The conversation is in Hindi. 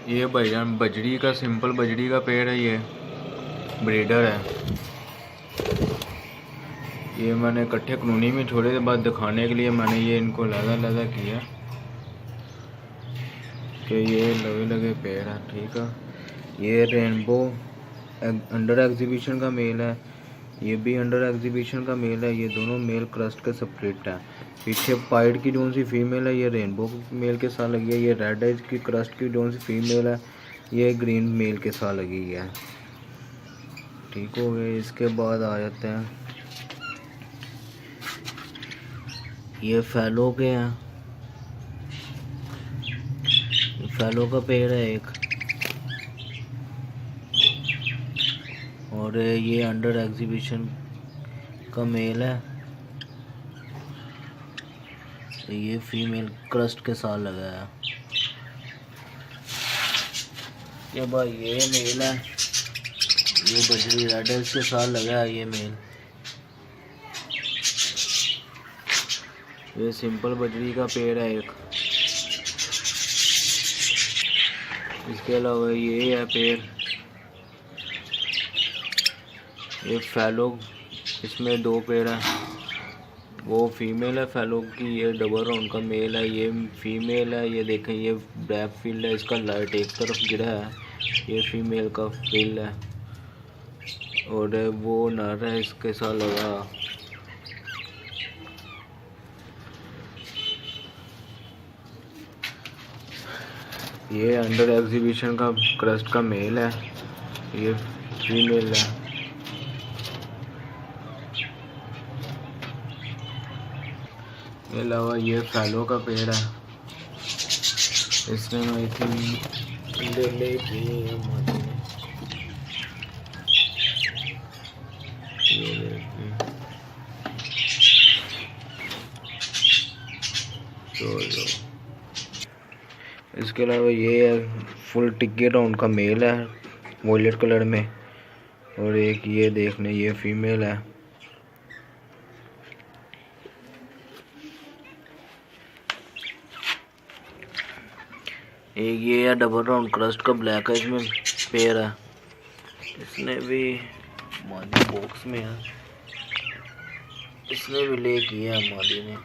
ये भाईजान बजड़ी का सिंपल बजड़ी का पेड़ है, ये ब्रीडर है। ये मैंने इकट्ठे कॉलोनी में छोड़े थे, बाद दिखाने के लिए मैंने ये इनको लगा किया कि ये लगे लगे पेड़ है। ठीक है, ये रेनबो अंडर एग्जीबिशन का मेल है, ये भी अंडर एग्जीबिशन का मेल है। ये दोनों मेल क्रस्ट के सेपरेट है। पीछे पाइड की जोन सी फीमेल है, ये रेनबो मेल के साथ लगी है। ये रेड आइज की क्रस्ट की जोन सी फीमेल है, ये ग्रीन मेल के साथ लगी है। ठीक हो गए। इसके बाद आ जाते हैं, ये फैलो के हैं, फैलो का पेड़ है एक, और ये अंडर एग्जीबिशन का मेल है। ये फीमेल क्रस्ट के साथ लगा है। ये भाई ये मेल है, ये बजरी रेड है के साथ लगा है ये मेल। ये सिंपल बजरी का पेड़ है एक। इसके अलावा ये है पेड़, ये फैलो, इसमें दो पेड़ है। वो फीमेल है फैलो की, ये डबल राउंड का मेल है, ये फीमेल है। ये देखें ये ब्लैक फील्ड है, इसका लाइट एक तरफ गिरा है, ये फीमेल का फील्ड है। और वो नर है इसके साथ लगा। ये अंडर एग्जीबिशन का क्रस्ट का मेल है, ये फीमेल है। इसके अलावा ये फैलो का पेड़ है, इसमें आई थिंक ले इसके अलावा ये है फुल टिक्की राउंड का मेल है वॉयलेट कलर में, और एक ये देखने ये फीमेल है। एक ये है डबल राउंड क्रस्ट का ब्लैक है, इसमें पेयर है। इसने भी मादी बॉक्स में है, इसने भी ले किया है मादी ने।